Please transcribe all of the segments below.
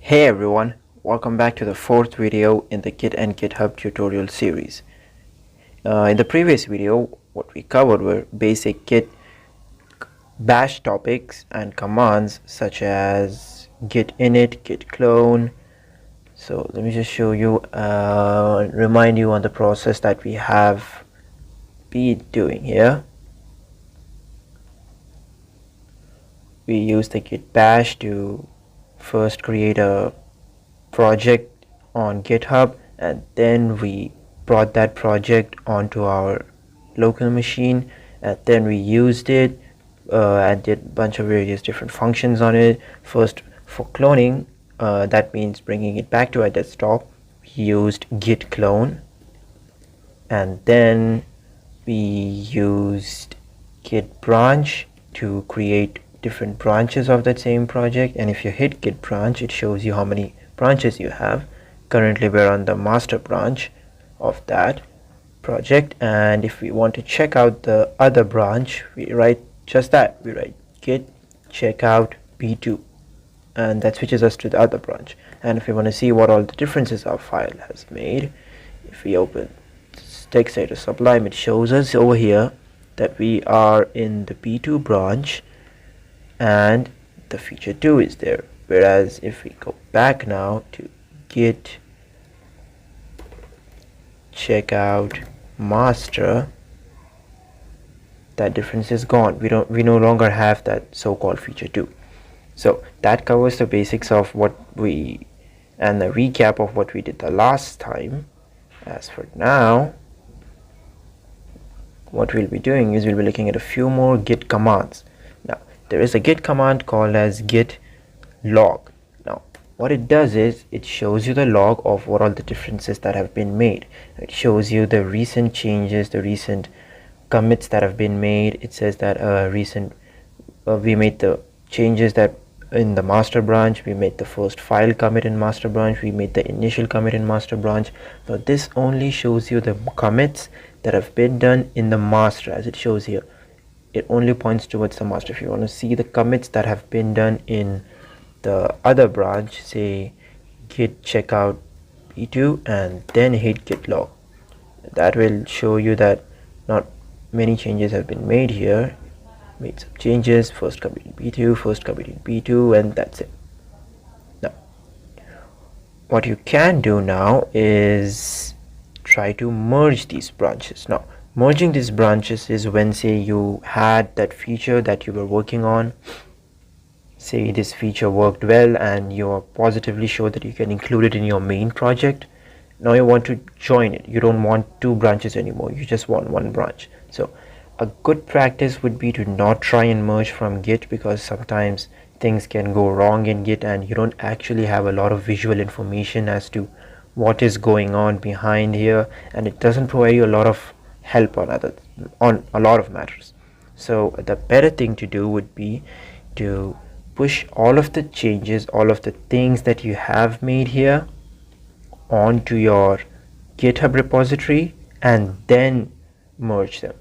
Hey everyone, welcome back to the fourth video in the Git and GitHub tutorial series. In the previous video, what we covered were basic Git bash topics and commands such as git init, git clone. So let me just show you, remind you on the process that we have been doing here. We use the git bash to first create a project on GitHub, and then we brought that project onto our local machine, and then we used it and did a bunch of various different functions on it. First, for cloning, that means bringing it back to our desktop, we used git clone, and then we used git branch to create different branches of that same project. And if you hit git branch, it shows you how many branches you have. Currently we're on the master branch of that project, and if we want to check out the other branch, we write just that. We write git checkout b2, and that switches us to the other branch. And if we want to see what all the differences our file has made, if we open text editor Sublime, it shows us over here that we are in the b2 branch and the feature 2 is there. Whereas if we go back now to git checkout master, that difference is gone. We no longer have that so-called feature 2. So that covers the basics of what we and the recap of what we did the last time. As for now, what we'll be doing is we'll be looking at a few more git commands. Now there is a git command called as git log. Now what it does is it shows you the log of what all the differences that have been made. It shows you the recent changes, the recent commits that have been made. It says that we made the changes that in the master branch, we made the first file commit in master branch, we made the initial commit in master branch. Now this only shows you the commits that have been done in the master, as it shows here. It only points towards the master. If you want to see the commits that have been done in the other branch, say git checkout b2 and then hit git log, that will show you that not many changes have been made here. Made some changes, first commit in b2, first commit in b2, and that's it. Now what you can do now is try to merge these branches. Now merging these branches is when, say, you had that feature that you were working on, say this feature worked well and you're positively sure that you can include it in your main project. Now you want to join it. You don't want two branches anymore, you just want one branch. So a good practice would be to not try and merge from Git, because sometimes things can go wrong in Git and you don't actually have a lot of visual information as to what is going on behind here, and it doesn't provide you a lot of help on a lot of matters. So the better thing to do would be to push all of the changes, all of the things that you have made here onto your GitHub repository and then merge them.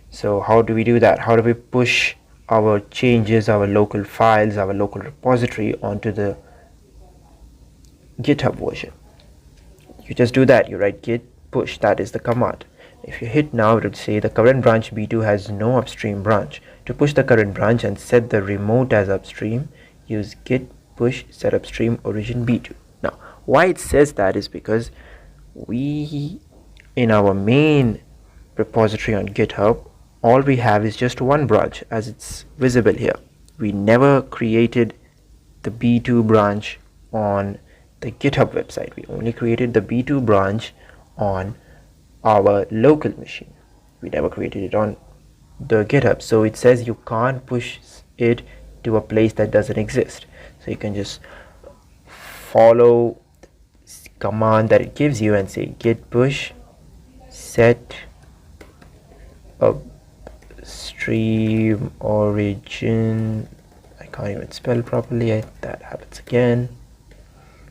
So how do we do that? How do we push our changes, our local files, our local repository onto the GitHub version? You just do that. You write git push, that is the command. If you hit now, it would say the current branch b2 has no upstream branch. To push the current branch and set the remote as upstream, use git push set upstream origin b2. Now why it says that is because we, in our main repository on GitHub, all we have is just one branch, as it's visible here. We never created the b2 branch on the GitHub website. We only created the b2 branch on our local machine. We never created it on the GitHub, so it says you can't push it to a place that doesn't exist. So you can just follow the command that it gives you and say git push set upstream origin. I can't even spell properly, that happens again.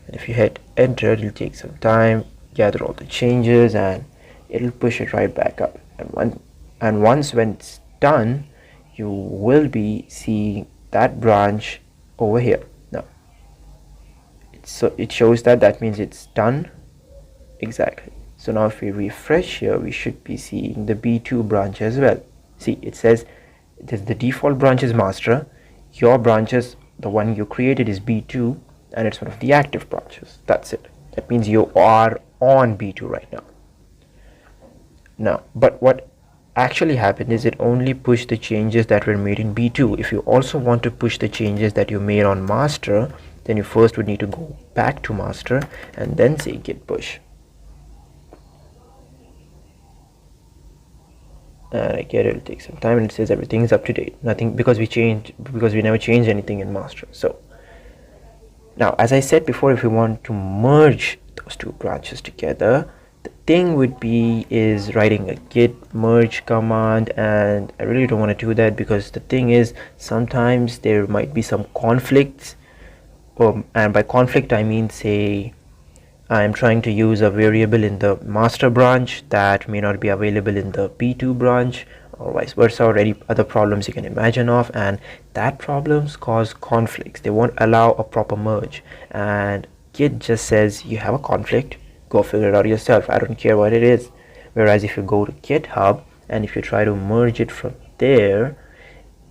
And if you hit enter, it'll take some time, gather all the changes, and it'll push it right back up. And once when it's done, you will be seeing that branch over here. Now So it shows that means it's done. Exactly. So now if we refresh here, we should be seeing the B2 branch as well. See, it says the default branch is master. Your branches, the one you created, is B2, and it's one of the active branches. That's it. That means you are on B2 right now. Now, but what actually happened is it only pushed the changes that were made in B2. If you also want to push the changes that you made on master, then you first would need to go back to master and then say git push. And I get it'll take some time, and it says everything is up to date. Nothing, because we never changed anything in master. So now, as I said before, if we want to merge those two branches together, the thing would be is writing a git merge command, and I really don't want to do that, because the thing is sometimes there might be some conflicts, and by conflict I mean, say I'm trying to use a variable in the master branch that may not be available in the B2 branch, or vice versa, or any other problems you can imagine of, and that problems cause conflicts. They won't allow a proper merge, and Git just says you have a conflict, go figure it out yourself, I don't care what it is. Whereas if you go to GitHub and if you try to merge it from there,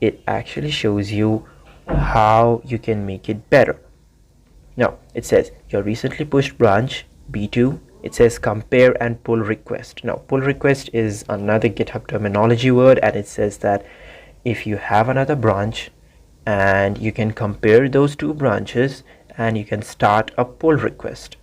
it actually shows you how you can make it better. Now it says your recently pushed branch B2, it says compare and pull request. Now pull request is another GitHub terminology word, and it says that if you have another branch and you can compare those two branches and you can start a pull request.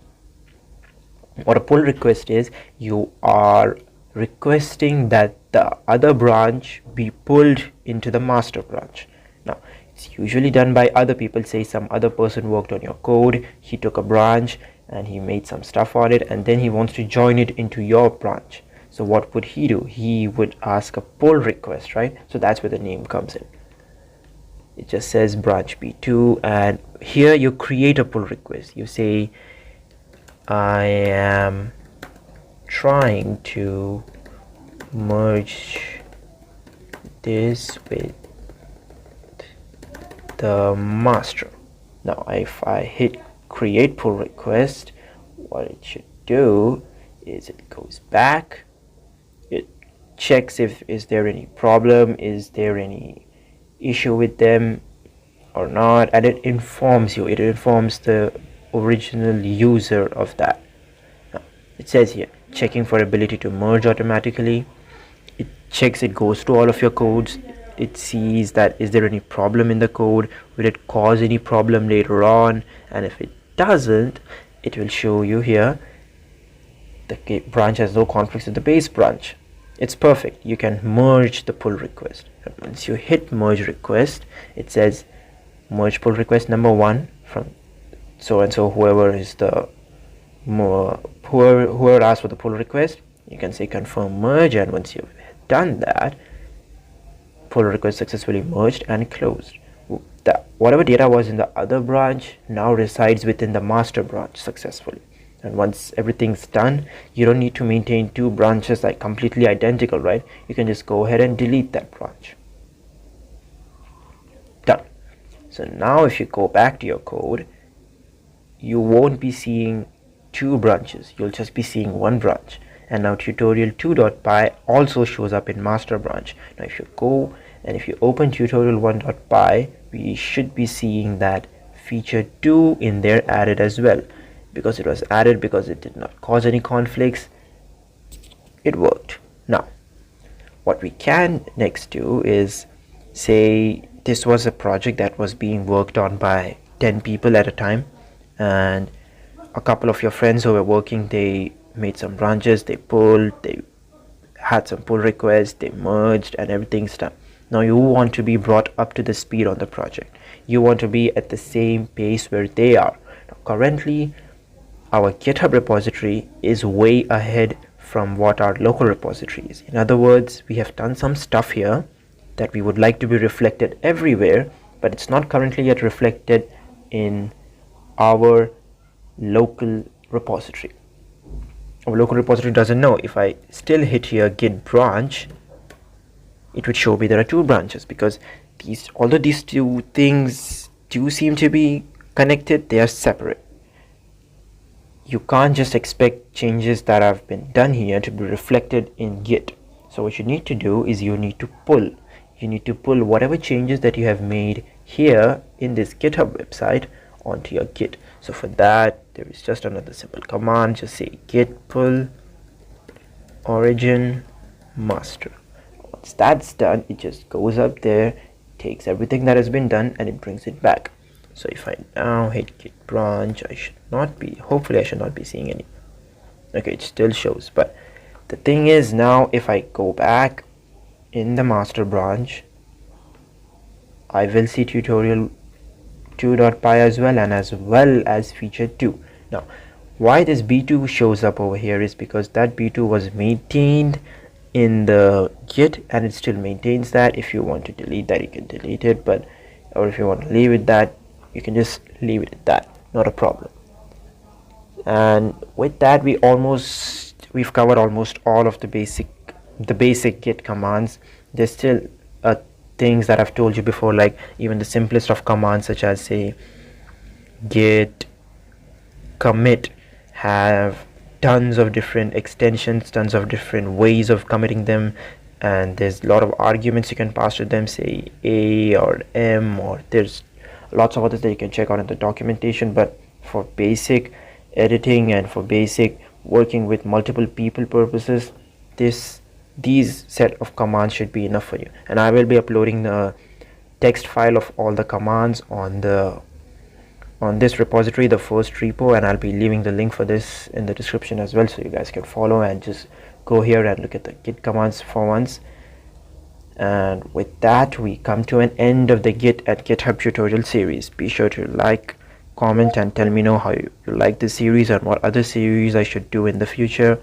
What a pull request is, you are requesting that the other branch be pulled into the master branch. Now it's usually done by other people. Say some other person worked on your code, he took a branch and he made some stuff on it, and then he wants to join it into your branch. So what would he do? He would ask a pull request, right? So that's where the name comes in. It just says branch B2, and here you create a pull request. You say I am trying to merge this with the master. Now if I hit create pull request, what it should do is it goes back, it checks if is there any problem, is there any issue with them or not, and it informs you, it informs the original user of that. Now, it says here checking for ability to merge automatically. It checks, it goes through all of your codes, it sees that is there any problem in the code, will it cause any problem later on, and if it doesn't, it will show you here the branch has no conflicts with the base branch. It's perfect. You can merge the pull request, and once you hit merge request, it says merge pull request number 1 from so and so, whoever is the whoever asked for the pull request. You can say confirm merge, and once you've done that, pull request successfully merged and closed. Whatever data was in the other branch now resides within the master branch successfully. And once everything's done, you don't need to maintain two branches like completely identical, right? You can just go ahead and delete that branch. Done. So now if you go back to your code, you won't be seeing two branches, you'll just be seeing one branch. And now tutorial 2.py also shows up in master branch. Now if you go and if you open tutorial 1.py, we should be seeing that feature 2 in there added as well, because it was added because it did not cause any conflicts. It worked. Now what we can next do is, say this was a project that was being worked on by 10 people at a time, and a couple of your friends who were working, they made some branches, they pulled, they had some pull requests, they merged, and everything's done. Now you want to be brought up to the speed on the project. You want to be at the same pace where they are. Now, currently our GitHub repository is way ahead from what our local repository is. In other words, we have done some stuff here that we would like to be reflected everywhere, but it's not currently yet reflected in our local repository. Our local repository doesn't know. If I still hit here git branch, it would show me there are two branches, because although these two things do seem to be connected, they are separate. you can't just expect changes that have been done here to be reflected in Git. So what you need to do is you need to pull whatever changes that you have made here in this GitHub website onto your Git. So for that, there is just another simple command. Just say git pull origin master. Once that's done, it just goes up there, takes everything that has been done, and it brings it back. So if I now hit git branch, hopefully I should not be seeing any. Okay, it still shows, but the thing is, now if I go back in the master branch, I will see tutorial 2.py as well, and as well as feature 2. Now why this b2 shows up over here is because that b2 was maintained in the Git, and it still maintains that. If you want to delete that, you can delete it, but or if you want to leave it that, you can just leave it at that, not a problem. And with that, we've covered almost all of the basic Git commands. There's still things that I've told you before, like even the simplest of commands, such as say git commit, have tons of different extensions, tons of different ways of committing them, and there's a lot of arguments you can pass to them, say a or m, or there's lots of others that you can check out in the documentation. But for basic editing and for basic working with multiple people purposes, these set of commands should be enough for you. And I will be uploading the text file of all the commands on this repository, the first repo, and I'll be leaving the link for this in the description as well, so you guys can follow and just go here and look at the Git commands for once. And with that, we come to an end of the Git at GitHub tutorial series. Be sure to like, comment, and tell me know how you like this series and what other series I should do in the future.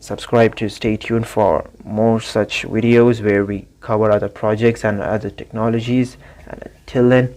Subscribe to stay tuned for more such videos where we cover other projects and other technologies. And until then,